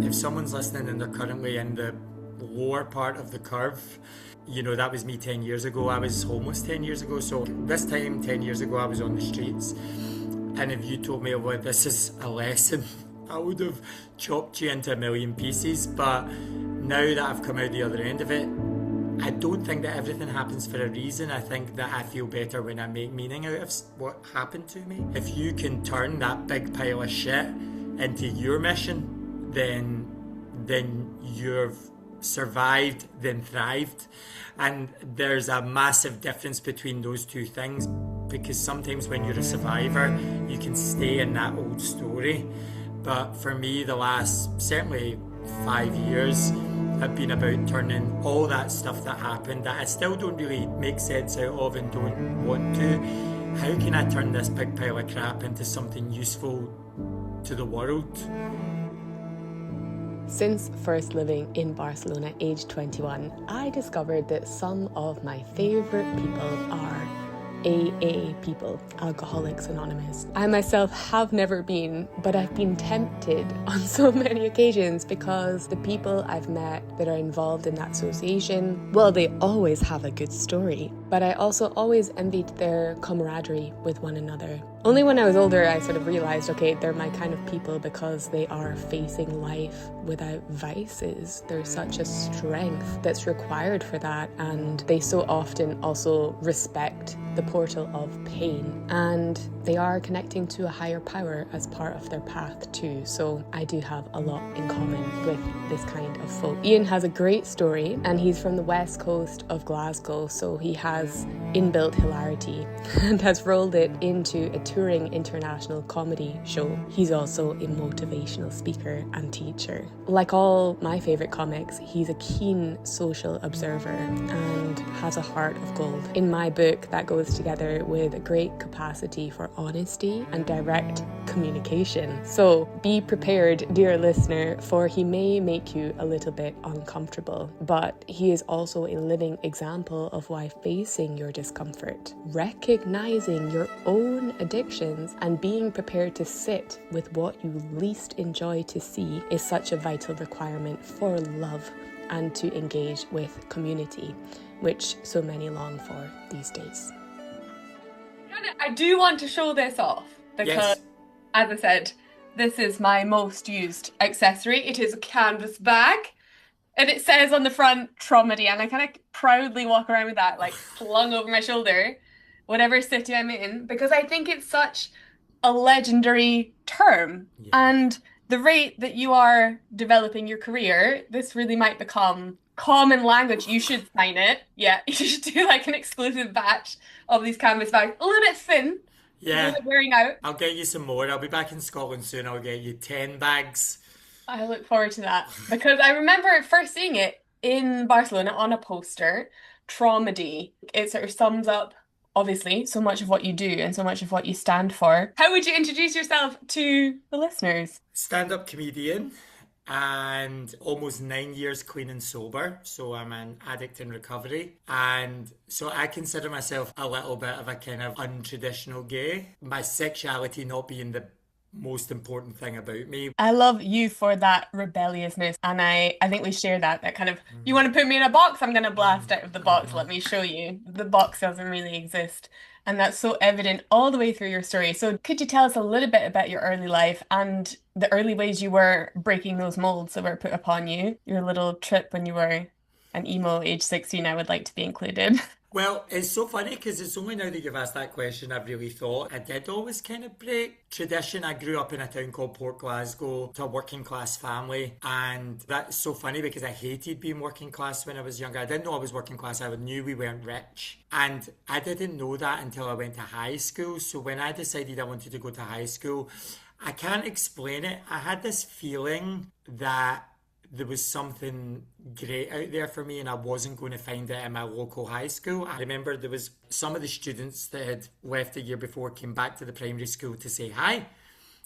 if someone's listening and they're currently in the lower part of the curve, you know, that was me 10 years ago. I was homeless 10 years ago. So this time, 10 years ago, I was on the streets. And if you told me, well, this is a lesson, I would have chopped you into a million pieces. But now that I've come out the other end of it, I don't think that everything happens for a reason. I think that I feel better when I make meaning out of what happened to me. If you can turn that big pile of shit into your mission, then you've survived, then thrived. And there's a massive difference between those two things, because sometimes when you're a survivor, you can stay in that old story. But for me, the last certainly 5 years have been about turning all that stuff that happened that I still don't really make sense out of and don't want to. How can I turn this big pile of crap into something useful to the world? Since first living in Barcelona, aged 21, I discovered that some of my favourite people are AA people, Alcoholics Anonymous. I myself have never been, but I've been tempted on so many occasions because the people I've met that are involved in that association, well, they always have a good story, but I also always envied their camaraderie with one another. Only when I was older, I sort of realised, okay, they're my kind of people because they are facing life without vices. There's such a strength that's required for that, and they so often also respect the portal of pain, and they are connecting to a higher power as part of their path too. So I do have a lot in common with this kind of folk. Iain has a great story, and he's from the west coast of Glasgow, so he has inbuilt hilarity and has rolled it into a touring international comedy show. He's also a motivational speaker and teacher. Like all my favourite comics, he's a keen social observer and has a heart of gold. In my book, that goes together with a great capacity for honesty and direct communication. So be prepared, dear listener, for he may make you a little bit uncomfortable, but he is also a living example of why facing your discomfort, recognizing your own addictions, and being prepared to sit with what you least enjoy to see is such a vital requirement for love and to engage with community, which so many long for these days. I do want to show this off because, Yes. as I said, this is my most used accessory. It is a canvas bag, and it says on the front Traumedy, and I kind of proudly walk around with that, like slung over my shoulder, whatever city I'm in, because I think it's such a legendary term. Yeah. And the rate that you are developing your career, this really might become common language. You should sign it. Yeah, you should do like an exclusive batch of these canvas bags. A little bit thin. A Yeah, little bit wearing out. I'll get you some more. I'll be back in Scotland soon. I'll get you 10 bags. I look forward to that because I remember first seeing it in Barcelona on a poster, Traumedy. It sort of sums up, obviously, so much of what you do and so much of what you stand for. How would you introduce yourself to the listeners? Stand-up comedian and almost 9 years clean and sober. So I'm an addict in recovery. And so I consider myself a little bit of a kind of untraditional gay. My sexuality not being the most important thing about me. I love you for that rebelliousness, and I think we share that kind of, you want to put me in a box, I'm going to blast out of the box, let me show you. The box doesn't really exist, and that's so evident all the way through your story. So could you tell us a little bit about your early life and the early ways you were breaking those molds that were put upon you? Your little trip when you were an emo age 16, I would like to be included. Well, it's so funny because it's only now that you've asked that question I've really thought I did always kind of break tradition. I grew up in a town called Port Glasgow to a working class family, and that's so funny because I hated being working class when I was younger. I didn't know I was working class. I knew we weren't rich, and I didn't know that until I went to high school. So when I decided I wanted to go to high school, I can't explain it. I had this feeling that there was something great out there for me and I wasn't going to find it in my local high school. I remember there was some of the students that had left the year before came back to the primary school to say hi.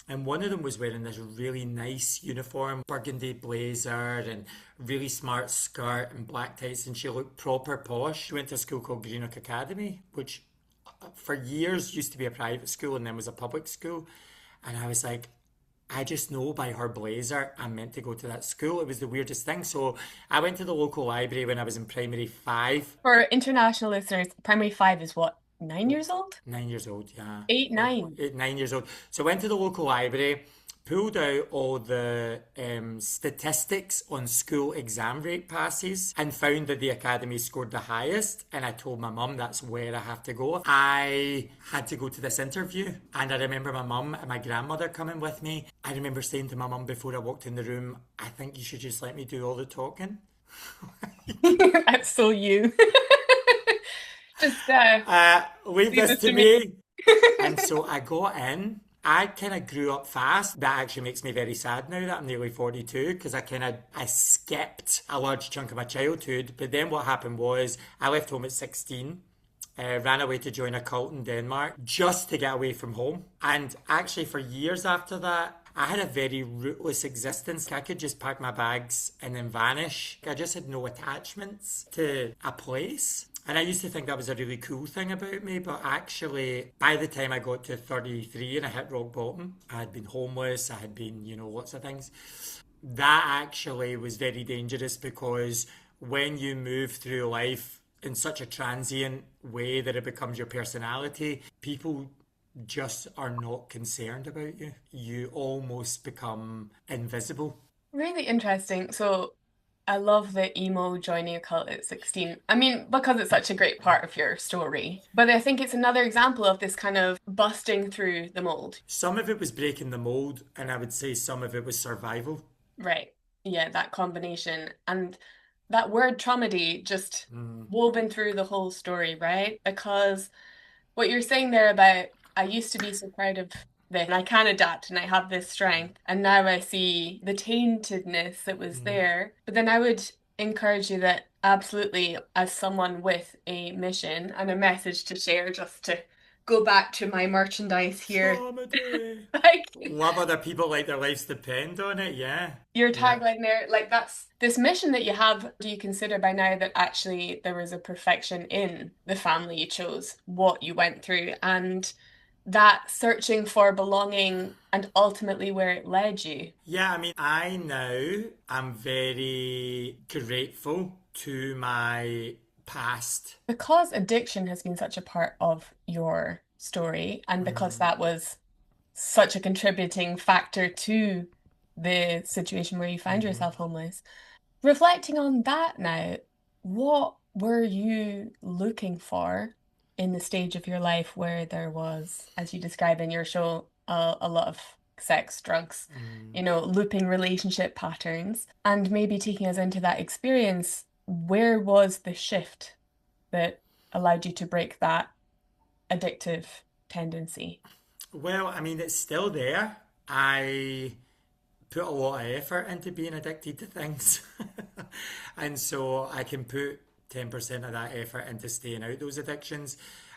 And one of them was wearing this really nice uniform, burgundy blazer and really smart skirt and black tights, and she looked proper posh. She went to a school called Greenock Academy, which for years used to be a private school and then was a public school. And I was like, I just know by her blazer I'm meant to go to that school. It was the weirdest thing. So I went to the local library when I was in primary five. For international listeners, primary five is what, 9 years old? 9 years old, yeah. Eight, Or nine. 8, 9 years old. So I went to the local library, pulled out all the statistics on school exam rate passes, and found that the academy scored the highest. And I told my mum that's where I have to go. I had to go to this interview, and I remember my mum and my grandmother coming with me. I remember saying to my mum before I walked in the room, I think you should just let me do all the talking. That's so you. Just Leave leave this this to to me. And so I got in. I kind of grew up fast. That actually makes me very sad now that I'm nearly 42 because I skipped a large chunk of my childhood. But then what happened was I left home at 16, ran away to join a cult in Denmark just to get away from home. And actually for years after that, I had a very rootless existence. I could just pack my bags and then vanish. I just had no attachments to a place. And I used to think that was a really cool thing about me, but actually, by the time I got to 33 and I hit rock bottom, I had been homeless, I had been, lots of things. That actually was very dangerous because when you move through life in such a transient way that it becomes your personality, people just are not concerned about you. You almost become invisible. really interesting. So I love the emo joining a cult at 16. I mean, because it's such a great part of your story. But I think it's another example of this kind of busting through the mold. Some of it was breaking the mold, and I would say some of it was survival. Right. Yeah, that combination. And that word traumedy just woven through the whole story, right? Because what you're saying there about I used to be so proud of this and I can adapt and I have this strength and now I see the taintedness that was there. But then I would encourage you that absolutely as someone with a mission and a message to share, just to go back to my merchandise here. Traumedy. Like Love other people like their lives depend on it, yeah. your Yeah. tagline there, like that's this mission that you have. Do you consider by now that actually there was a perfection in the family you chose, what you went through, and that searching for belonging and ultimately where it led you? Yeah, I mean, I now am very grateful to my past. Because addiction has been such a part of your story, and because that was such a contributing factor to the situation where you found yourself homeless. Reflecting on that now, what were you looking for in the stage of your life where there was, as you describe in your show, a lot of sex, drugs, looping relationship patterns, and maybe taking us into that experience, where was the shift that allowed you to break that addictive tendency? Well, I mean, it's still there. I put a lot of effort into being addicted to things. And so I can put 10% of that effort into staying out those addictions.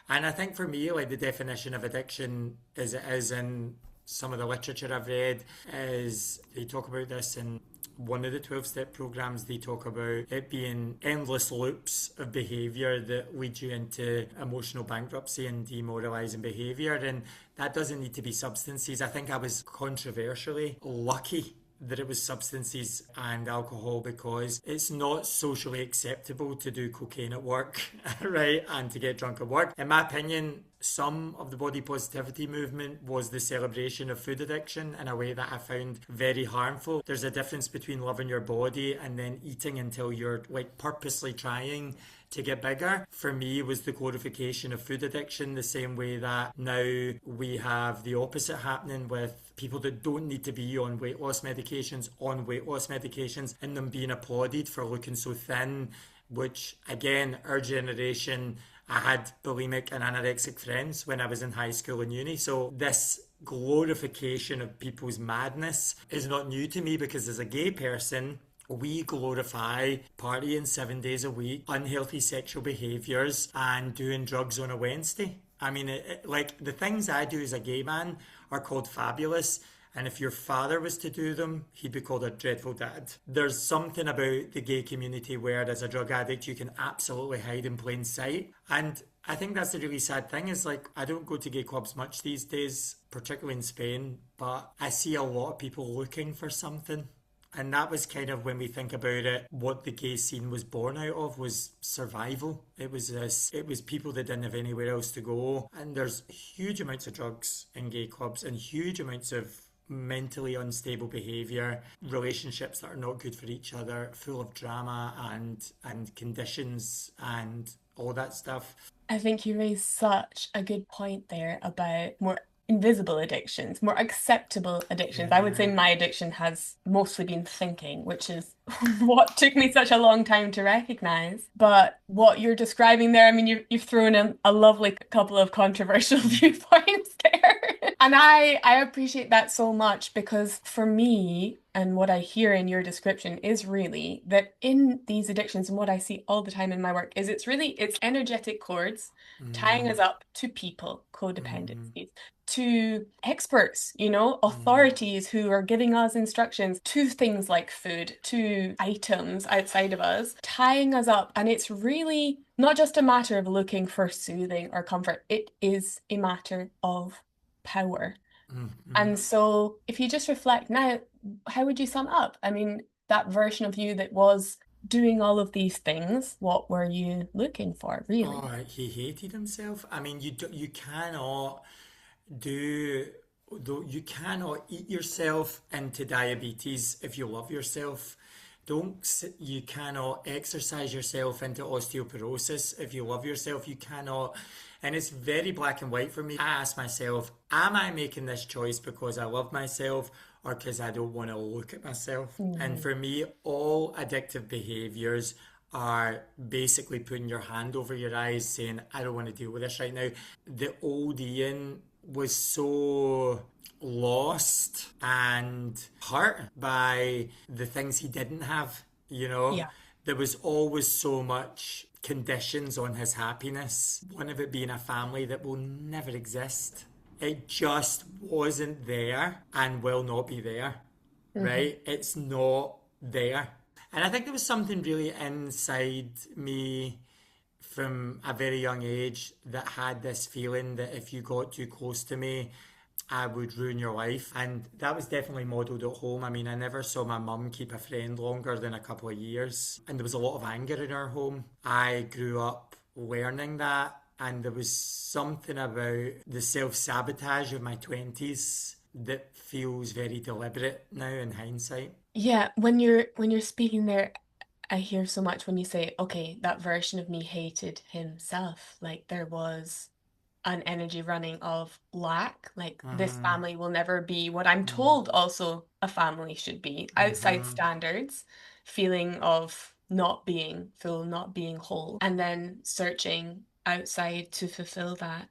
And I think for me, like the definition of addiction as it is in some of the literature I've read is they talk about this in one of the 12-step programs. They talk about it being endless loops of behavior that lead you into emotional bankruptcy and demoralizing behavior. And that doesn't need to be substances. I think I was controversially lucky that it was substances and alcohol because it's not socially acceptable to do cocaine at work, right? And to get drunk at work. In my opinion, some of the body positivity movement was the celebration of food addiction in a way that I found very harmful. There's a difference between loving your body and then eating until you're like purposely trying to get bigger. For me, was the glorification of food addiction, the same way that now we have the opposite happening with people that don't need to be on weight loss medications, and them being applauded for looking so thin, which again, our generation, I had bulimic and anorexic friends when I was in high school and uni. So this glorification of people's madness is not new to me because as a gay person, we glorify partying 7 days a week, unhealthy sexual behaviours, and doing drugs on a Wednesday. I mean, like the things I do as a gay man are called fabulous. And if your father was to do them, he'd be called a dreadful dad. There's something about the gay community where, as a drug addict, you can absolutely hide in plain sight. And I think that's the really sad thing is like I don't go to gay clubs much these days, particularly in Spain, but I see a lot of people looking for something. And that was kind of when we think about it, what the gay scene was born out of was survival. It was this, it was people that didn't have anywhere else to go. And there's huge amounts of drugs in gay clubs and huge amounts of mentally unstable behavior, relationships that are not good for each other, full of drama and conditions and all that stuff. I think you raised such a good point there about more invisible addictions, more acceptable addictions. I would say Yeah. my addiction has mostly been thinking, which is what took me such a long time to recognize. But what you're describing there, I mean, you've thrown in a lovely couple of controversial viewpoints there. And I appreciate that so much because for me, and what I hear in your description is really that in these addictions and what I see all the time in my work is it's energetic cords tying us up to people, codependencies, to experts, authorities who are giving us instructions to things like food, to items outside of us, tying us up. And it's really not just a matter of looking for soothing or comfort, it is a matter of power. And so if you just reflect now, how would you sum up? I mean, that version of you that was doing all of these things, what were you looking for, really? Oh, he hated himself. I mean, you cannot do though you cannot eat yourself into diabetes if you love yourself. You cannot exercise yourself into osteoporosis if you love yourself. You cannot, and it's very black and white for me. I ask myself, am I making this choice because I love myself or because I don't want to look at myself? And for me, all addictive behaviors are basically putting your hand over your eyes saying, I don't want to deal with this right now. The old Ian was so lost and hurt by the things he didn't have. Yeah. There was always so much conditions on his happiness. One of it being a family that will never exist. It just wasn't there and will not be there, right? It's not there. And I think there was something really inside me from a very young age that had this feeling that if you got too close to me, I would ruin your life. And that was definitely modelled at home. I mean, I never saw my mum keep a friend longer than a couple of years. And there was a lot of anger in our home. I grew up learning that. And there was something about the self-sabotage of my 20s that feels very deliberate now in hindsight. Yeah, when you're speaking there, I hear so much when you say, okay, that version of me hated himself. Like there was an energy running of lack. Like this family will never be what I'm told also a family should be, outside standards, feeling of not being full, not being whole, and then searching outside to fulfill that.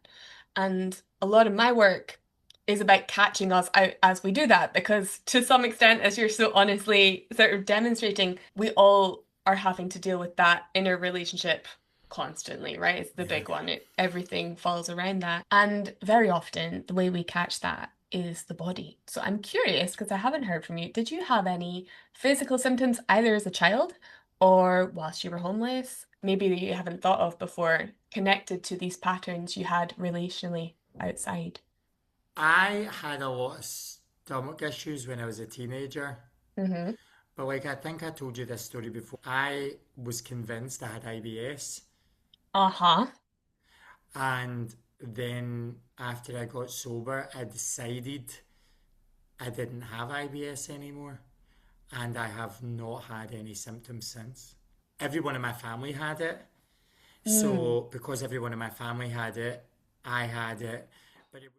And a lot of my work is about catching us out as we do that, because to some extent, as you're so honestly sort of demonstrating, we all are having to deal with that inner relationship constantly, right? It's the Yeah. big one. Everything falls around that. And very often, the way we catch that is the body. So I'm curious, because I haven't heard from you, did you have any physical symptoms either as a child or whilst you were homeless? Maybe that you haven't thought of before, connected to these patterns you had relationally outside. I had a lot of stomach issues when I was a teenager. Mm-hmm. But like I think I told you this story before. I was convinced I had IBS. Uh-huh. And then after I got sober, I decided I didn't have IBS anymore. And I have not had any symptoms since. Everyone in my family had it. Mm. So because everyone in my family had it, I had it. But it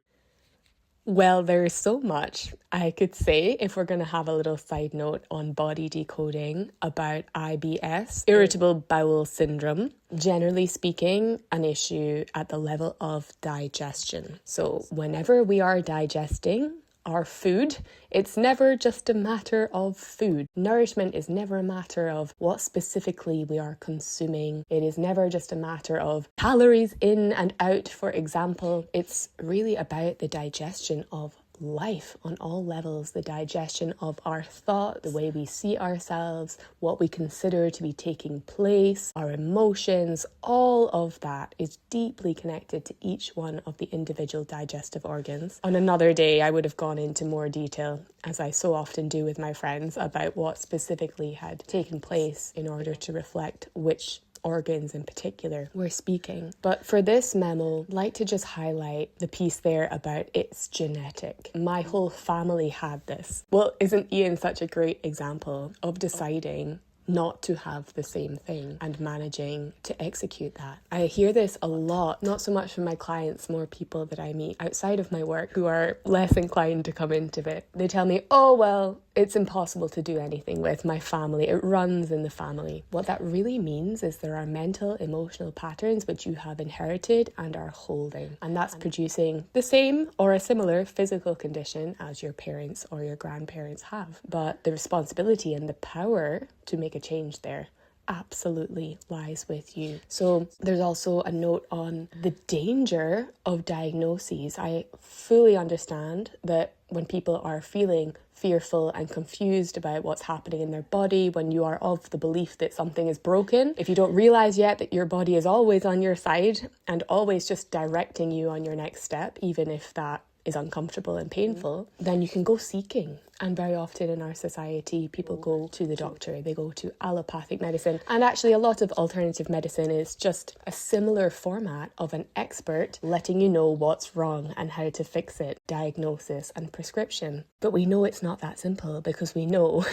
Well, there's so much I could say if we're going to have a little side note on body decoding about IBS, irritable bowel syndrome. Generally speaking, an issue at the level of digestion. So whenever we are digesting our food, it's never just a matter of food. Nourishment is never a matter of what specifically we are consuming. It is never just a matter of calories in and out, for example. It's really about the digestion of life on all levels, the digestion of our thoughts, the way we see ourselves, what we consider to be taking place, our emotions, all of that is deeply connected to each one of the individual digestive organs. On another day, I would have gone into more detail, as I so often do with my friends, about what specifically had taken place in order to reflect which organs in particular were speaking. But for this memo, I'd like to just highlight the piece there about it's genetic. My whole family had this. Well, isn't Iain such a great example of deciding not to have the same thing and managing to execute that? I hear this a lot, not so much from my clients, more people that I meet outside of my work who are less inclined to come into it. They tell me, oh, well, it's impossible to do anything with my family. It runs in the family. What that really means is there are mental, emotional patterns which you have inherited and are holding. And that's producing the same or a similar physical condition as your parents or your grandparents have. But the responsibility and the power to make a change there absolutely lies with you. So there's also a note on the danger of diagnoses. I fully understand that when people are feeling fearful and confused about what's happening in their body, when you are of the belief that something is broken, if you don't realize yet that your body is always on your side and always just directing you on your next step, even if that is uncomfortable and painful, then you can go seeking. And very often in our society, people go to the doctor, they go to allopathic medicine. And actually a lot of alternative medicine is just a similar format of an expert letting you know what's wrong and how to fix it, diagnosis and prescription. But we know it's not that simple, because we know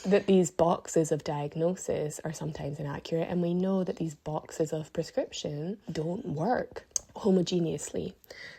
that these boxes of diagnosis are sometimes inaccurate, and we know that these boxes of prescription don't work homogeneously.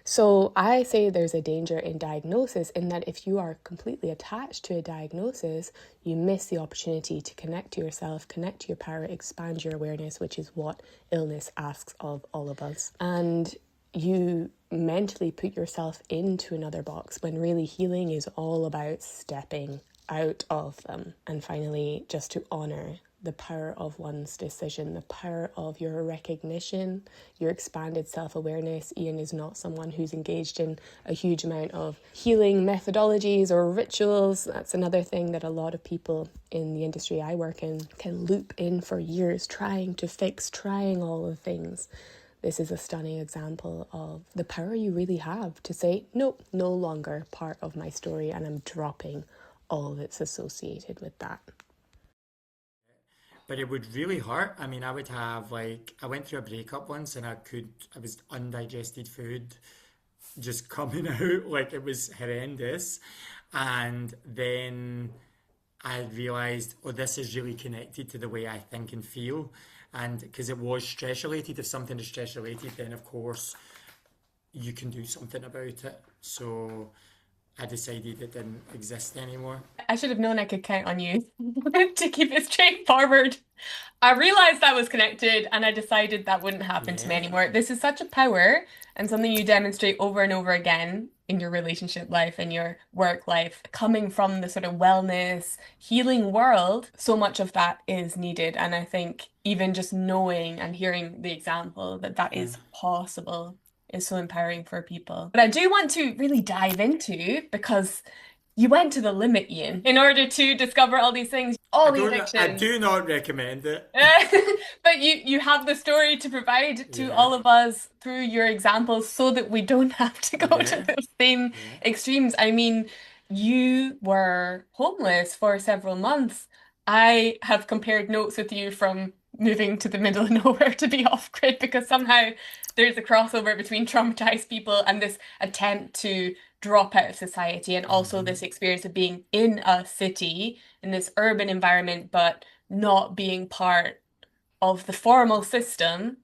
So I say there's a danger in diagnosis in that if you are completely attached to a diagnosis, you miss the opportunity to connect to yourself, connect to your power, expand your awareness, which is what illness asks of all of us. And you mentally put yourself into another box when really healing is all about stepping out of them. And finally, just to honour the power of one's decision, the power of your recognition, your expanded self-awareness. Iain is not someone who's engaged in a huge amount of healing methodologies or rituals. That's another thing that a lot of people in the industry I work in can loop in for years, trying to fix, trying all the things. This is a stunning example of the power you really have to say, nope, no longer part of my story, and I'm dropping all that's associated with that. But it would really hurt. I mean, I would have I went through a breakup once, and I was undigested food just coming out, like it was horrendous. And then I realised, oh, this is really connected to the way I think and feel. And because it was stress related, if something is stress related, then of course you can do something about it. So I decided it didn't exist anymore. I should have known I could count on you to keep it straightforward. I realized that was connected and I decided that wouldn't happen to me anymore. This is such a power and something you demonstrate over and over again in your relationship life and your work life. Coming from the sort of wellness, healing world, so much of that is needed. And I think even just knowing and hearing the example that that is possible is so empowering for people. But I do want to really dive into, because you went to the limit, Iain, in order to discover all these things, all the addictions. I do not recommend it. But you have the story to provide to all of us through your examples so that we don't have to go to those same extremes. I mean, you were homeless for several months. I have compared notes with you from moving to the middle of nowhere to be off-grid, because somehow there's a crossover between traumatized people and this attempt to drop out of society, and also this experience of being in a city, in this urban environment, but not being part of the formal system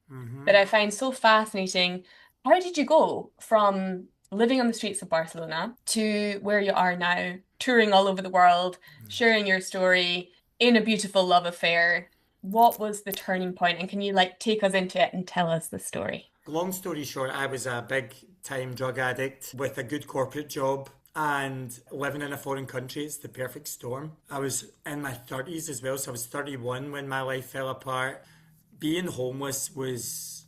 that I find so fascinating. How did you go from living on the streets of Barcelona to where you are now, touring all over the world, sharing your story in a beautiful love affair? What was the turning point, and can you take us into it and tell us the story? Long story short, I was a big time drug addict with a good corporate job, and living in a foreign country, it's the perfect storm. I was in my 30s as well, so I was 31 when my life fell apart. Being homeless was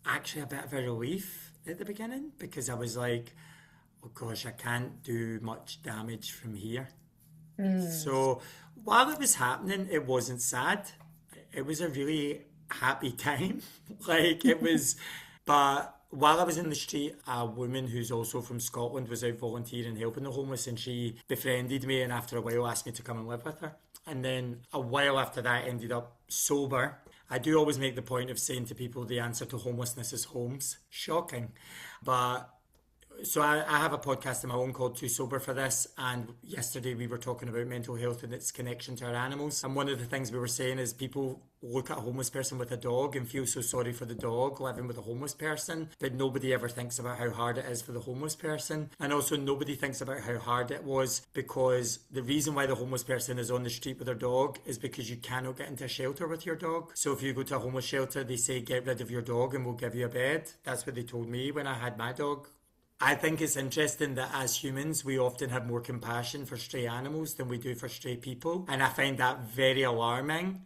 actually a bit of a relief at the beginning, because I was like, oh gosh, I can't do much damage from here. Mm. So while it was happening, it wasn't sad. It was a really happy time. Like it was, but while I was in the street, a woman who's also from Scotland was out volunteering helping the homeless, and she befriended me, and after a while asked me to come and live with her. And then a while after that, I ended up sober. I do always make the point of saying to people the answer to homelessness is homes. Shocking. But so I have a podcast of my own called Too Sober for This, and yesterday we were talking about mental health and its connection to our animals. And one of the things we were saying is people look at a homeless person with a dog and feel so sorry for the dog living with a homeless person, but nobody ever thinks about how hard it is for the homeless person. And also nobody thinks about how hard it was, because the reason why the homeless person is on the street with their dog is because you cannot get into a shelter with your dog. So if you go to a homeless shelter, they say get rid of your dog and we'll give you a bed. That's what they told me when I had my dog. I think it's interesting that as humans, we often have more compassion for stray animals than we do for stray people. And I find that very alarming.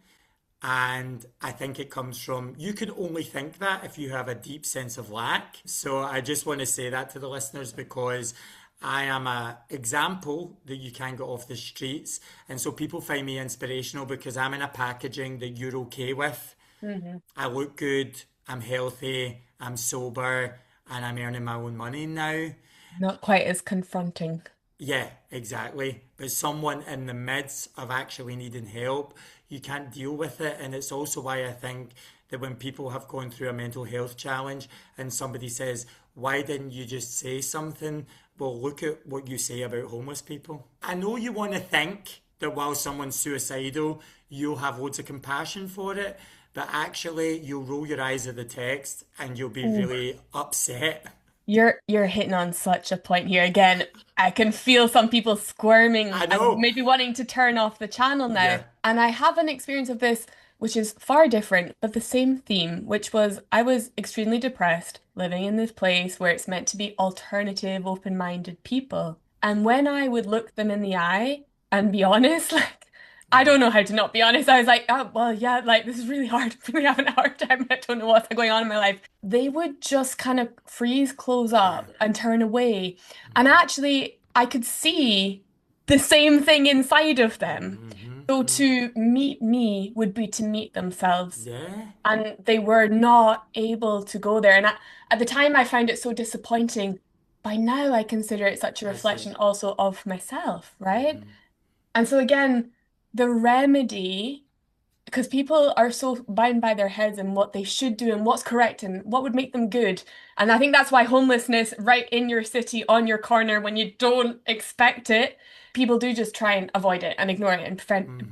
And I think it comes from, you can only think that if you have a deep sense of lack. So I just want to say that to the listeners, because I am an example that you can get off the streets. And so people find me inspirational because I'm in a packaging that you're okay with. Mm-hmm. I look good, I'm healthy, I'm sober, and I'm earning my own money now. Not quite as confronting. Yeah, exactly. But someone in the midst of actually needing help, you can't deal with it. And it's also why I think that when people have gone through a mental health challenge and somebody says, why didn't you just say something? Well, look at what you say about homeless people. I know you want to think that while someone's suicidal, you'll have loads of compassion for it, but actually you'll roll your eyes at the text and you'll be Ooh. really upset. You're hitting on such a point here. Again, I can feel some people squirming I and know. maybe wanting to turn off the channel now. Yeah. And I have an experience of this, which is far different, but the same theme, which was I was extremely depressed, living in this place where it's meant to be alternative, open-minded people. And when I would look them in the eye and be honest, like I don't know how to not be honest. I was like, oh, well, yeah, like this is really hard. I'm really having a hard time. I don't know what's going on in my life. They would just kind of freeze, close Yeah. up, and turn away. And actually, I could see the same thing inside of them. So to meet me would be to meet themselves. Yeah. And they were not able to go there. And at the time, I found it so disappointing. By now, I consider it such a I see. reflection also of myself, right? And so again, the remedy, because people are so bound by their heads and what they should do and what's correct and what would make them good. And I think that's why homelessness right in your city, on your corner, when you don't expect it, people do just try and avoid it and ignore it and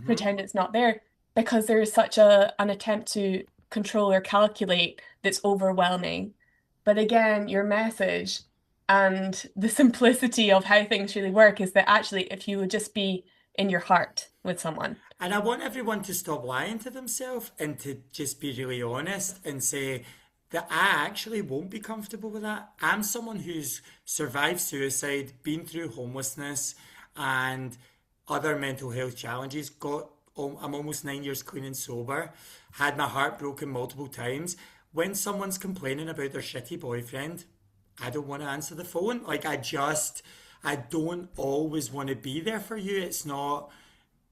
pretend it's not there, because there is such an attempt to control or calculate that's overwhelming. But again, your message and the simplicity of how things really work is that actually, if you would just be in your heart with someone. And I want everyone to stop lying to themselves and to just be really honest and say that I actually won't be comfortable with that. I'm someone who's survived suicide, been through homelessness and other mental health challenges. I'm almost 9 years clean and sober, had my heart broken multiple times. When someone's complaining about their shitty boyfriend, I don't want to answer the phone. I don't always want to be there for you. It's not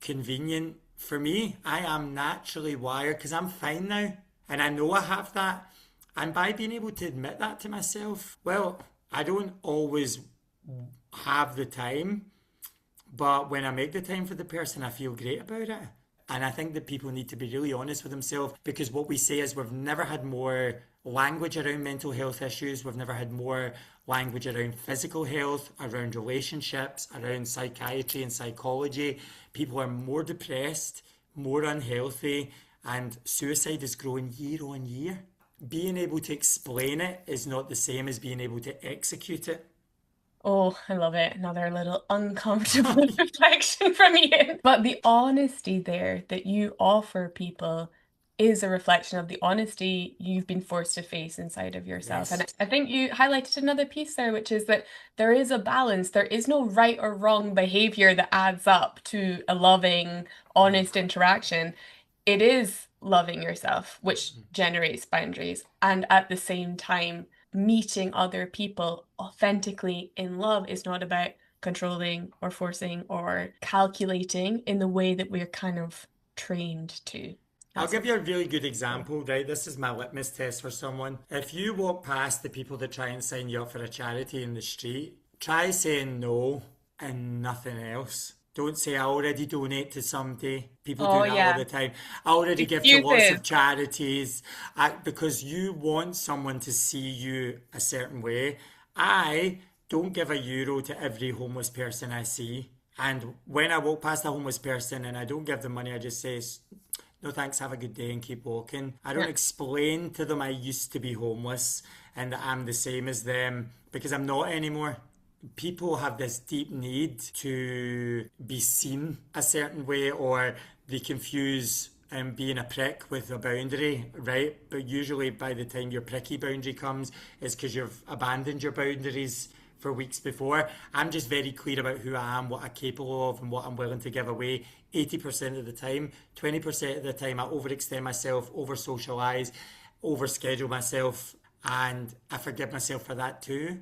convenient for me. I am naturally wired because I'm fine now. And I know I have that. And by being able to admit that to myself, well, I don't always have the time, but when I make the time for the person, I feel great about it. And I think that people need to be really honest with themselves, because what we say is we've never had more language around mental health issues. We've never had more language around physical health, around relationships, around psychiatry and psychology. People are more depressed, more unhealthy, and suicide is growing year on year. Being able to explain it is not the same as being able to execute it. Oh, I love it. Another little uncomfortable reflection from Ian. But the honesty there that you offer people is a reflection of the honesty you've been forced to face inside of yourself. And Yes. I think you highlighted another piece there, which is that there is a balance. There is no right or wrong behavior that adds up to a loving, honest interaction. It is loving yourself, which generates boundaries. And at the same time, meeting other people authentically in love is not about controlling or forcing or calculating in the way that we're kind of trained to. I'll give you a really good example, right? This is my litmus test for someone. If you walk past the people that try and sign you up for a charity in the street, try saying no and nothing else. Don't say, I already donate to somebody. People do that all the time. I already give to lots of charities. Because you want someone to see you a certain way. I don't give €1 to every homeless person I see. And when I walk past a homeless person and I don't give them money, I just say, no thanks, have a good day and keep walking. I don't explain to them I used to be homeless and that I'm the same as them, because I'm not anymore. People have this deep need to be seen a certain way, or they confuse being a prick with a boundary, right? But usually by the time your pricky boundary comes, it's because you've abandoned your boundaries for weeks before. I'm just very clear about who I am, what I'm capable of, and what I'm willing to give away 80% of the time. 20% of the time I overextend myself, over-socialise, overschedule myself, and I forgive myself for that too.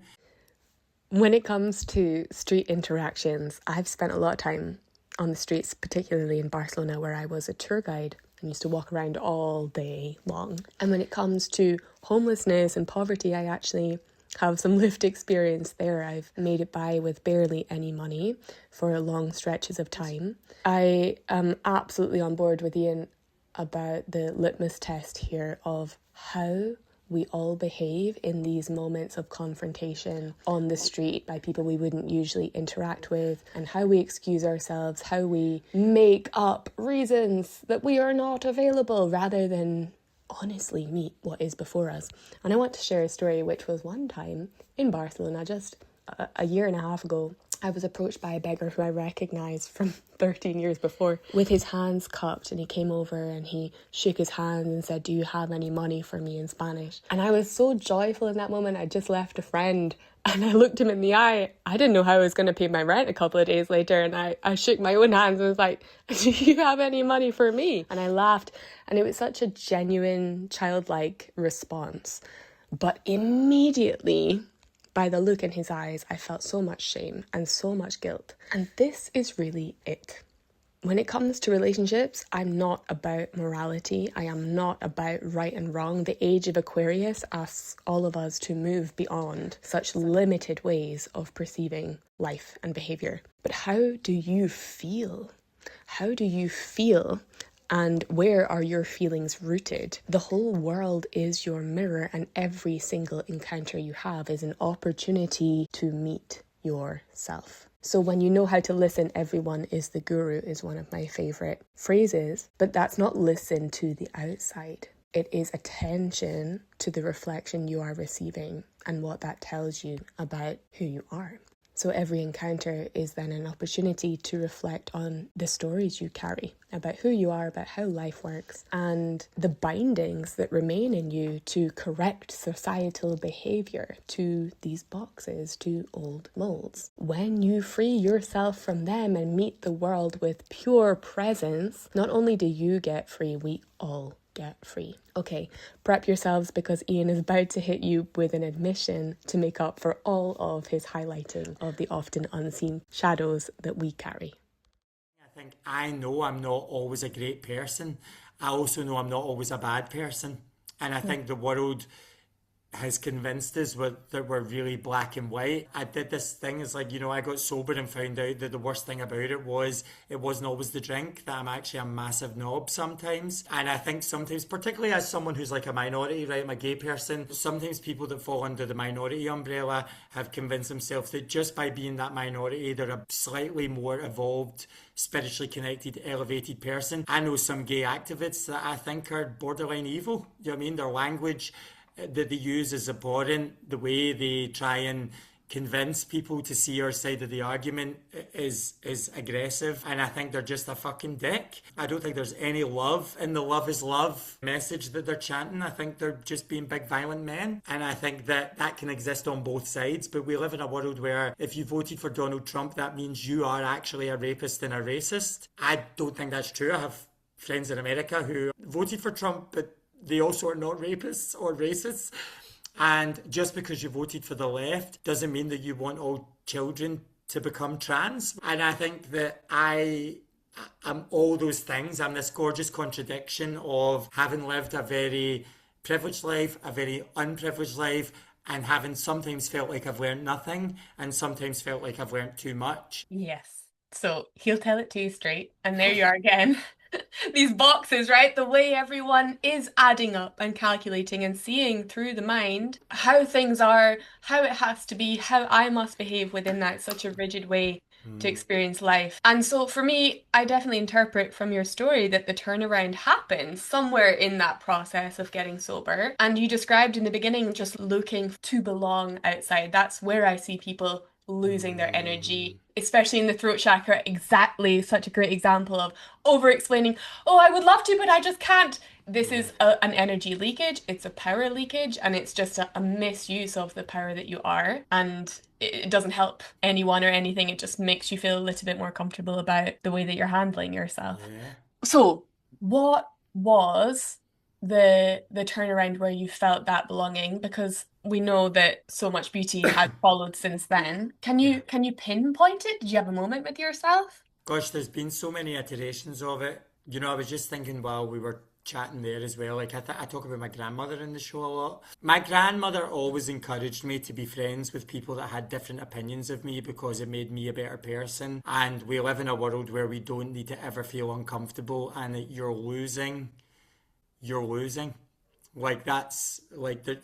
When it comes to street interactions, I've spent a lot of time on the streets, particularly in Barcelona, where I was a tour guide and used to walk around all day long. And when it comes to homelessness and poverty, I actually have some lived experience there. I've made it by with barely any money for long stretches of time. I am absolutely on board with Iain about the litmus test here of how we all behave in these moments of confrontation on the street by people we wouldn't usually interact with, and how we excuse ourselves, how we make up reasons that we are not available rather than honestly meet what is before us. And I want to share a story, which was one time in Barcelona, just a year and a half ago. I was approached by a beggar who I recognised from 13 years before with his hands cupped, and he came over and he shook his hand and said, "Do you have any money for me?" in Spanish. And I was so joyful in that moment. I just left a friend and I looked him in the eye. I didn't know how I was going to pay my rent a couple of days later, and I shook my own hands and was like, "Do you have any money for me?" And I laughed, and it was such a genuine, childlike response. But immediately, by the look in his eyes, I felt so much shame and so much guilt. And this is really it. When it comes to relationships, I'm not about morality. I am not about right and wrong. The age of Aquarius asks all of us to move beyond such limited ways of perceiving life and behaviour. But how do you feel? How do you feel? And where are your feelings rooted? The whole world is your mirror, and every single encounter you have is an opportunity to meet yourself. So when you know how to listen, everyone is the guru is one of my favourite phrases. But that's not listen to the outside. It is attention to the reflection you are receiving and what that tells you about who you are. So every encounter is then an opportunity to reflect on the stories you carry about who you are, about how life works, and the bindings that remain in you to correct societal behaviour to these boxes, to old molds. When you free yourself from them and meet the world with pure presence, not only do you get free, we all get free. Okay, prep yourselves, because Iain is about to hit you with an admission to make up for all of his highlighting of the often unseen shadows that we carry. I know I'm not always a great person. I also know I'm not always a bad person. And I think the world has convinced us that we're really black and white. I did this thing, it's like, I got sober and found out that the worst thing about it wasn't always the drink, that I'm actually a massive knob sometimes. And I think sometimes, particularly as someone who's like a minority, right, I'm a gay person, sometimes people that fall under the minority umbrella have convinced themselves that just by being that minority, they're a slightly more evolved, spiritually connected, elevated person. I know some gay activists that I think are borderline evil. You know what I mean? Their language that they use is abhorrent. The way they try and convince people to see our side of the argument is aggressive, and I think they're just a fucking dick. I don't think there's any love in the love is love message that they're chanting. I think they're just being big violent men, and I think that can exist on both sides. But we live in a world where if you voted for Donald Trump, that means you are actually a rapist and a racist. I don't think that's true. I have friends in America who voted for Trump, but they also are not rapists or racists. And just because you voted for the left doesn't mean that you want all children to become trans. And I think that I'm all those things. I'm this gorgeous contradiction of having lived a very privileged life, a very unprivileged life, and having sometimes felt like I've learned nothing and sometimes felt like I've learned too much. Yes. So he'll tell it to you straight. And there you are again. These boxes, right? The way everyone is adding up and calculating and seeing through the mind how things are, how it has to be, how I must behave within that such a rigid way to experience life. And so for me, I definitely interpret from your story that the turnaround happened somewhere in that process of getting sober. And you described in the beginning just looking to belong outside. That's where I see people losing their energy, especially in the throat chakra. Exactly, such a great example of over explaining, oh, I would love to, but I just can't. This is an energy leakage, it's a power leakage, and it's just a misuse of the power that you are. And it doesn't help anyone or anything. It just makes you feel a little bit more comfortable about the way that you're handling yourself. Yeah. So, what was the turnaround where you felt that belonging? Because we know that so much beauty has followed since then. Can you pinpoint it? Did you have a moment with yourself? Gosh, there's been so many iterations of it. You know, I was just thinking while we were chatting there as well. Like I talk about my grandmother in the show a lot. My grandmother always encouraged me to be friends with people that had different opinions of me because it made me a better person. And we live in a world where we don't need to ever feel uncomfortable and that you're losing. Like that's like the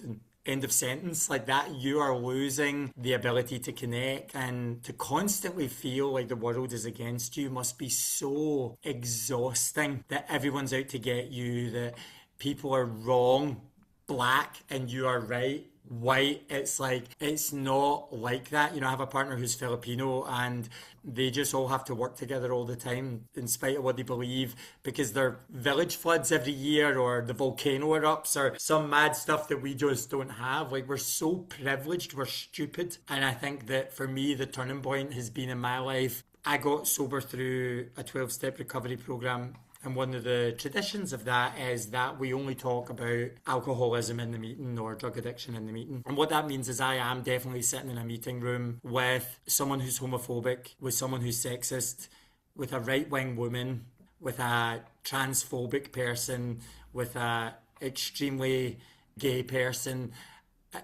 end of sentence. Like that, you are losing the ability to connect, and to constantly feel like the world is against you must be so exhausting, that everyone's out to get you, that people are wrong, black, and you are right, white. It's like, it's not like that. You know, I have a partner who's Filipino and they just all have to work together all the time in spite of what they believe, because their village floods every year or the volcano erupts or some mad stuff that we just don't have. Like, we're so privileged, we're stupid. And I think that for me, the turning point has been in my life. I got sober through a 12-step recovery program. And one of the traditions of that is that we only talk about alcoholism in the meeting or drug addiction in the meeting. And what that means is I am definitely sitting in a meeting room with someone who's homophobic, with someone who's sexist, with a right-wing woman, with a transphobic person, with a extremely gay person.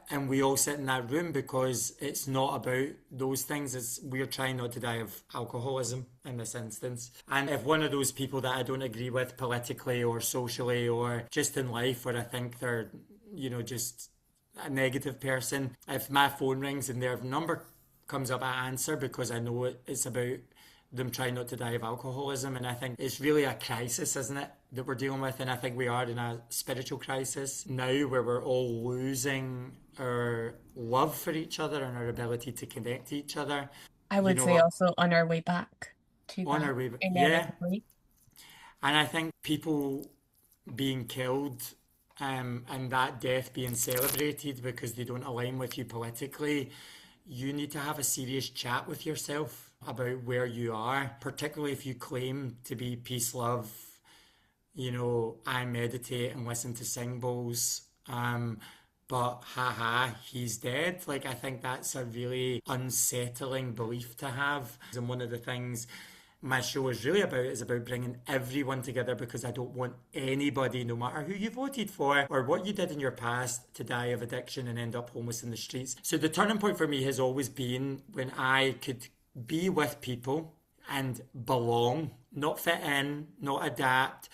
And we all sit in that room because it's not about those things. We're trying not to die of alcoholism in this instance. And if one of those people that I don't agree with politically or socially or just in life, or I think they're, you know, just a negative person, if my phone rings and their number comes up, I answer because I know it's about them trying not to die of alcoholism. And I think it's really a crisis, isn't it, that we're dealing with? And I think we are in a spiritual crisis now where we're all losing our love for each other and our ability to connect to each other. I would say also on our way back to On that, our way back, yeah. inevitably. And I think people being killed and that death being celebrated because they don't align with you politically, you need to have a serious chat with yourself about where you are, particularly if you claim to be peace, love. You know, I meditate and listen to sing bowls, but haha, he's dead. Like, I think that's a really unsettling belief to have. And one of the things my show is really about is about bringing everyone together, because I don't want anybody, no matter who you voted for or what you did in your past, to die of addiction and end up homeless in the streets. So the turning point for me has always been when I could be with people and belong, not fit in, not adapt,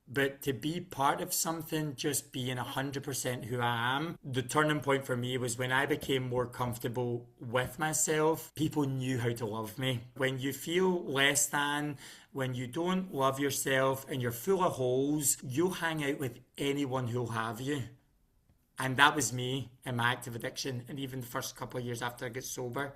but to be part of something, just being 100% who I am. The turning point for me was when I became more comfortable with myself. People knew how to love me. When you feel less than, when you don't love yourself and you're full of holes, you'll hang out with anyone who'll have you. And that was me in my active addiction, and even the first couple of years after I got sober.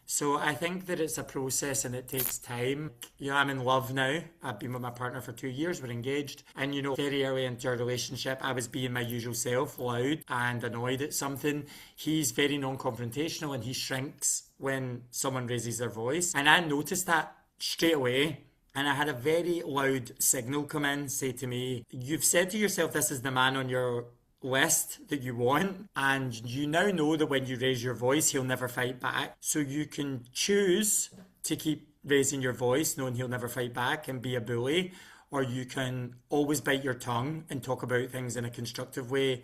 So I think that it's a process and it takes time. You know, I'm in love now. I've been with my partner for 2 years. We're engaged. And, you know, very early into our relationship, I was being my usual self, loud and annoyed at something. He's very non-confrontational and he shrinks when someone raises their voice. And I noticed that straight away. And I had a very loud signal come in, say to me, you've said to yourself, this is the man on your list that you want, and you now know that when you raise your voice, he'll never fight back. So you can choose to keep raising your voice, knowing he'll never fight back and be a bully, or you can always bite your tongue and talk about things in a constructive way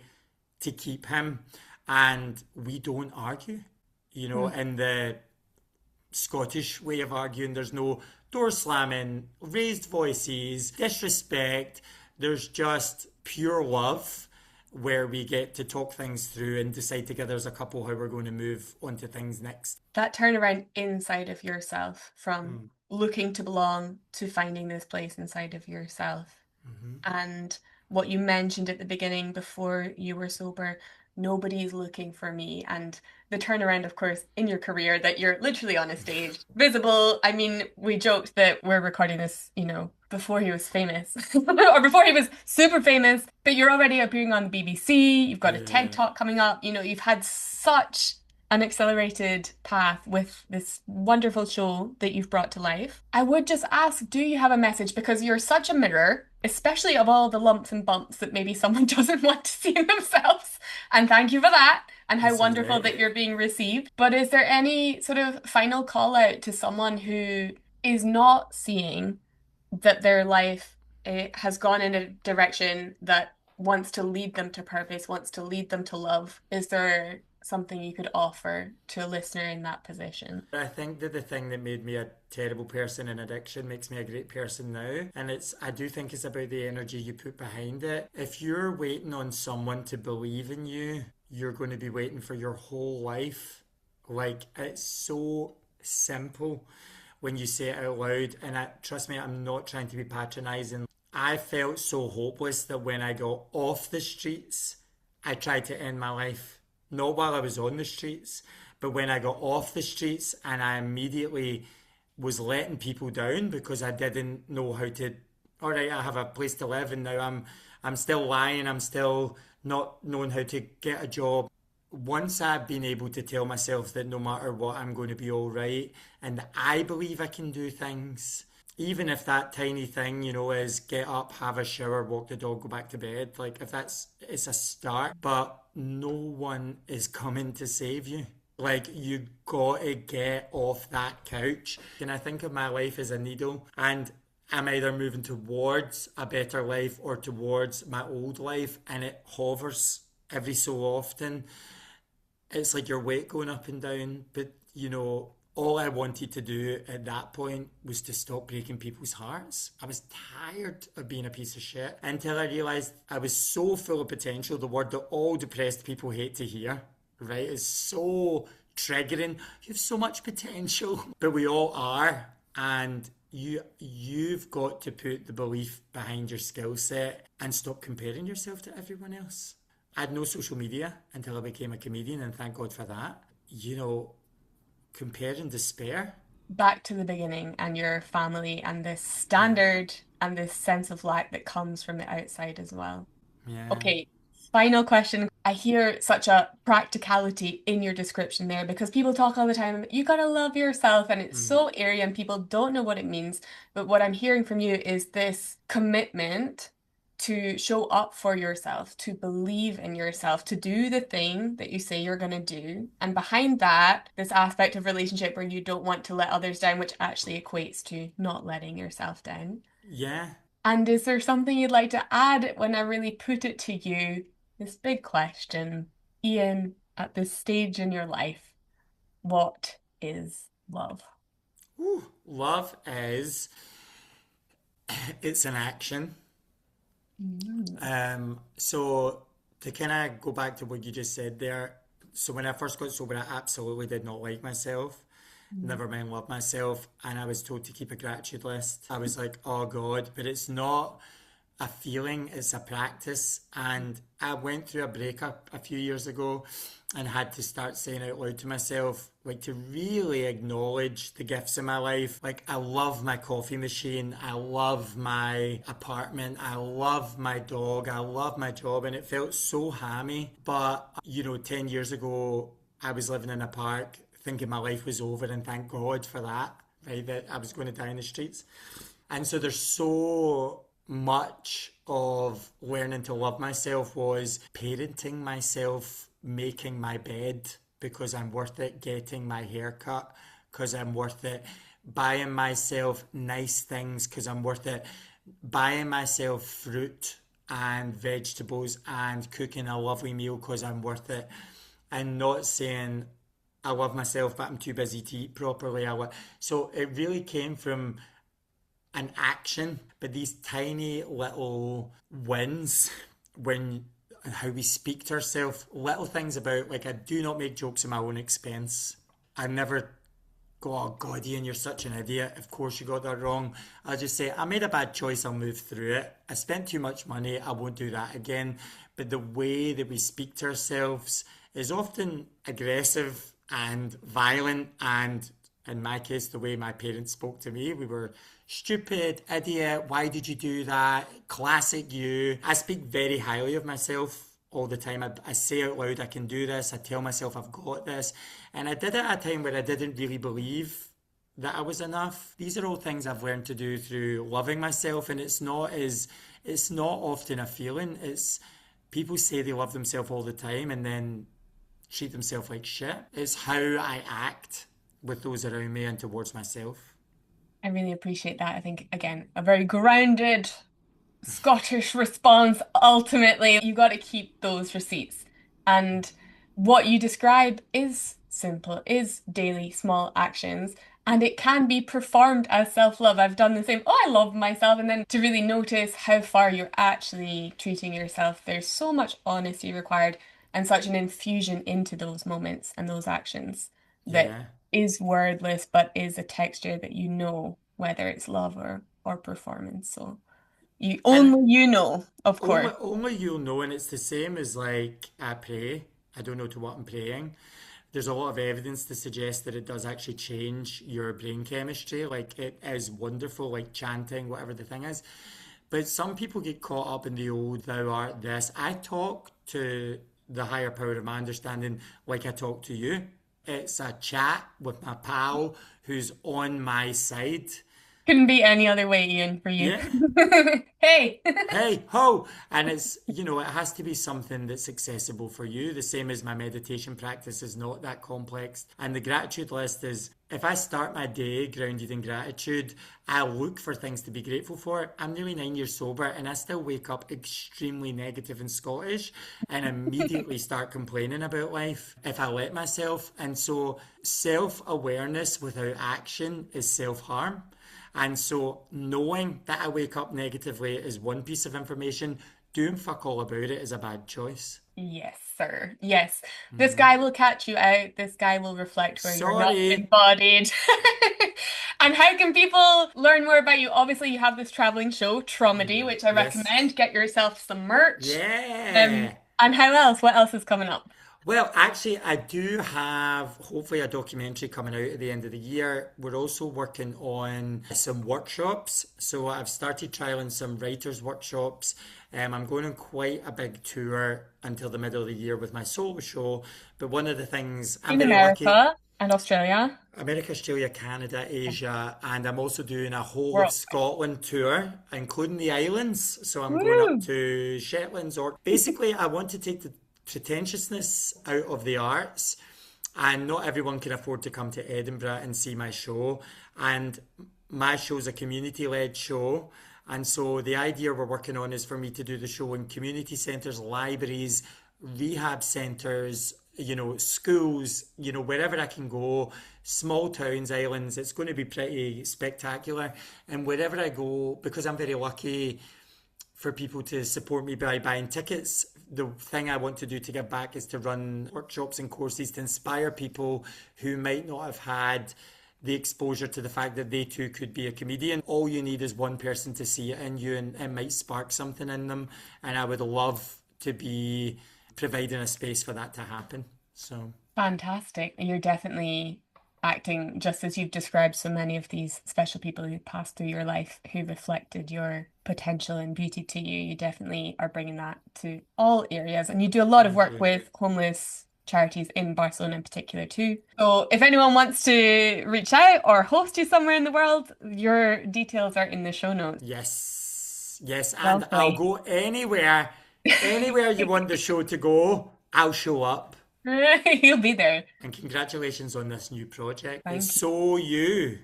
to keep him. And we don't argue, in the Scottish way of arguing. There's no door slamming, raised voices, disrespect. There's just pure love where we get to talk things through and decide together as a couple how we're going to move on to things next. That turnaround inside of yourself from looking to belong to finding this place inside of yourself. And what you mentioned at the beginning before you were sober, nobody's looking for me. And the turnaround, of course, in your career, that you're literally on a stage, visible. I mean, we joked that we're recording this, before he was famous or before he was super famous, but you're already appearing on the BBC. You've got a TED Talk coming up. You've had such an accelerated path with this wonderful show that you've brought to life. I would just ask, do you have a message? Because you're such a mirror, especially of all the lumps and bumps that maybe someone doesn't want to see in themselves. And thank you for that. And how wonderful that you're being received. But is there any sort of final call out to someone who is not seeing that their life has gone in a direction that wants to lead them to purpose, wants to lead them to love? Is there something you could offer to a listener in that position? I think that the thing that made me a terrible person in addiction makes me a great person now. And I do think it's about the energy you put behind it. If you're waiting on someone to believe in you, you're going to be waiting for your whole life. Like, it's so simple when you say it out loud. And trust me, I'm not trying to be patronizing. I felt so hopeless that when I got off the streets, I tried to end my life. Not while I was on the streets, but when I got off the streets, and I immediately was letting people down because I didn't know how to, all right, I have a place to live, and now I'm still lying, I'm still not knowing how to get a job. Once I've been able to tell myself that no matter what, I'm going to be all right, and I believe I can do things, even if that tiny thing, is get up, have a shower, walk the dog, go back to bed. Like, if it's a start, but no one is coming to save you. Like, you gotta get off that couch. And I think of my life as a needle, and I'm either moving towards a better life or towards my old life, and it hovers every so often. It's like your weight going up and down, but all I wanted to do at that point was to stop breaking people's hearts. I was tired of being a piece of shit until I realised I was so full of potential, the word that all depressed people hate to hear, right? It's so triggering. You have so much potential, but we all are. And you've got to put the belief behind your skill set and stop comparing yourself to everyone else. I had no social media until I became a comedian, and thank God for that. Compare and despair. Back to the beginning and your family and this standard and this sense of lack that comes from the outside as well. Yeah. Okay, final question. I hear such a practicality in your description there, because people talk all the time, you gotta love yourself, and it's so airy and people don't know what it means. But what I'm hearing from you is this commitment to show up for yourself, to believe in yourself, to do the thing that you say you're going to do. And behind that, this aspect of relationship where you don't want to let others down, which actually equates to not letting yourself down. Yeah. And is there something you'd like to add when I really put it to you? This big question, Iain, at this stage in your life, what is love? Ooh, love is, it's an action. So to kind of go back to what you just said there, so when I first got sober, I absolutely did not like myself, never mind love myself, and I was told to keep a gratitude list. I was like, oh God, but it's not a feeling, it's a practice. And I went through a breakup a few years ago and had to start saying out loud to myself, like, to really acknowledge the gifts in my life. Like, I love my coffee machine, I love my apartment, I love my dog, I love my job, and it felt so hammy. But 10 years ago I was living in a park thinking my life was over, and thank God for that, right, that I was going to die in the streets. And so there's so much of learning to love myself was parenting myself, making my bed because I'm worth it, getting my hair cut because I'm worth it, buying myself nice things because I'm worth it, buying myself fruit and vegetables and cooking a lovely meal because I'm worth it, and not saying I love myself but I'm too busy to eat properly. So it really came from an action, but these tiny little wins when how we speak to ourselves, little things about like I do not make jokes at my own expense. I never go, oh God, Ian, you're such an idiot. Of course you got that wrong. I'll just say, I made a bad choice, I'll move through it. I spent too much money, I won't do that again. But the way that we speak to ourselves is often aggressive and violent, and in my case, the way my parents spoke to me, we were stupid, idiot, why did you do that? Classic you. I speak very highly of myself all the time. I say out loud, I can do this. I tell myself I've got this. And I did it at a time where I didn't really believe that I was enough. These are all things I've learned to do through loving myself. And it's not often a feeling. It's people say they love themselves all the time and then treat themselves like shit. It's how I act with those around me and towards myself. I really appreciate that. I think, again, a very grounded Scottish response. Ultimately, you got to keep those receipts. And what you describe is simple, is daily small actions. And it can be performed as self-love. I've done the same. Oh, I love myself. And then to really notice how far you're actually treating yourself, there's so much honesty required and such an infusion into those moments and those actions that Yeah. is wordless, but is a texture that you know, whether it's love or performance. So And only you know, of course. only you'll know, and it's the same as like I pray. I don't know to what I'm praying. There's a lot of evidence to suggest that it does actually change your brain chemistry. Like it is wonderful, like chanting, whatever the thing is. But some people get caught up in the old thou art this. I talk to the higher power of my understanding like I talk to you. It's a chat with my pal who's on my side. Couldn't be any other way, Ian, for you. Yeah. Hey. Hey, ho! And it's, it has to be something that's accessible for you. The same as my meditation practice is not that complex. And the gratitude list is if I start my day grounded in gratitude, I look for things to be grateful for. I'm nearly 9 years sober and I still wake up extremely negative and Scottish and immediately start complaining about life if I let myself. And so self awareness without action is self harm. And so knowing that I wake up negatively is one piece of information. Doing fuck all about it is a bad choice. Yes, sir. Yes. This guy will catch you out. This guy will reflect where you're not Sorry. embodied. And how can people learn more about you? Obviously, you have this traveling show, Traumedy, which I Yes. recommend. Get yourself some merch. Yeah. And how else? What else is coming up? Well, actually, I do have hopefully a documentary coming out at the end of the year. We're also working on some workshops. So I've started trialing some writers' workshops. I'm going on quite a big tour until the middle of the year with my solo show. But one of the things I'm In very lucky. America and Australia. America, Australia, Canada, Asia, and I'm also doing a whole of World. Scotland tour, including the islands. So I'm going up Woo! to Shetlands, or basically, I want to take the pretentiousness out of the arts, and not everyone can afford to come to Edinburgh and see my show. And my show's a community-led show. And so the idea we're working on is for me to do the show in community centres, libraries, rehab centres, schools, wherever I can go, small towns, islands. It's going to be pretty spectacular. And wherever I go, because I'm very lucky for people to support me by buying tickets, the thing I want to do to give back is to run workshops and courses to inspire people who might not have had the exposure to the fact that they too could be a comedian. All you need is one person to see it in you and it might spark something in them. And I would love to be providing a space for that to happen. So Fantastic. You're definitely acting just as you've described so many of these special people who passed through your life who reflected your potential and beauty to you. You definitely are bringing that to all areas. And you do a lot of thank work you. with homeless charities in Barcelona in particular too. So if anyone wants to reach out or host you somewhere in the world, your details are in the show notes. Yes. Yes, and Lovely. I'll go anywhere you want the show to go. I'll show up. You'll be there. And congratulations on this new project. It's Thank you. so you.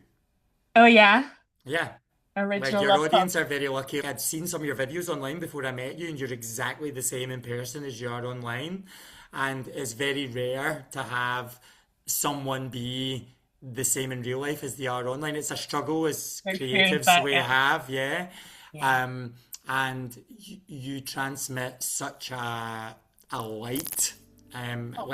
Oh yeah, Yeah. Like original your love audience song. are very lucky. I'd seen some of your videos online before I met you, and you're exactly the same in person as you are online. And it's very rare to have someone be the same in real life as they are online. It's a struggle as I experienced creatives that. we Yeah. have, yeah. Yeah. And you transmit such a light. Oh,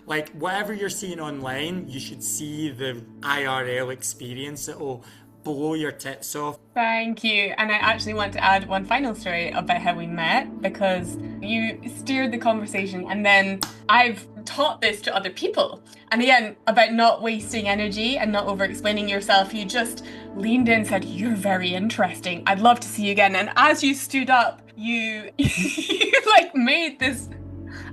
Like whatever you're seeing online, you should see the IRL experience. It'll blow your tits off. thank you. And I actually want to add one final story about how we met because you steered the conversation, and then I've taught this to other people. And again, about not wasting energy and not over explaining yourself, you just leaned in and said, "You're very interesting. I'd love to see you again." And as you stood up, you you like made this.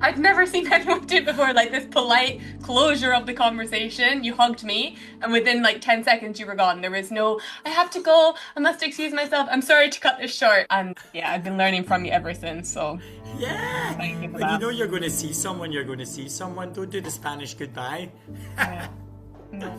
I'd never seen anyone do it before, like this polite closure of the conversation. You hugged me, and within like 10 seconds, you were gone. There was no, I have to go, I must excuse myself, I'm sorry to cut this short. And yeah, I've been learning from you ever since, so Yeah. thank you for When you that. know you're going to see someone, you're going to see someone. Don't do the Spanish goodbye. Yeah. No.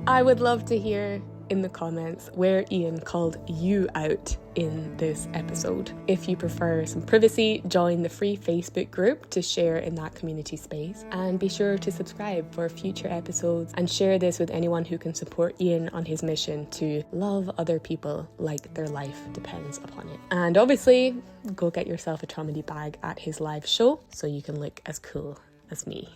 I would love to hear in the comments where Iain called you out in this episode. If you prefer some privacy, join the free Facebook group to share in that community space, and be sure to subscribe for future episodes and share this with anyone who can support Iain on his mission to love other people like their life depends upon it. And obviously, go get yourself a Traumedy bag at his live show so you can look as cool as me.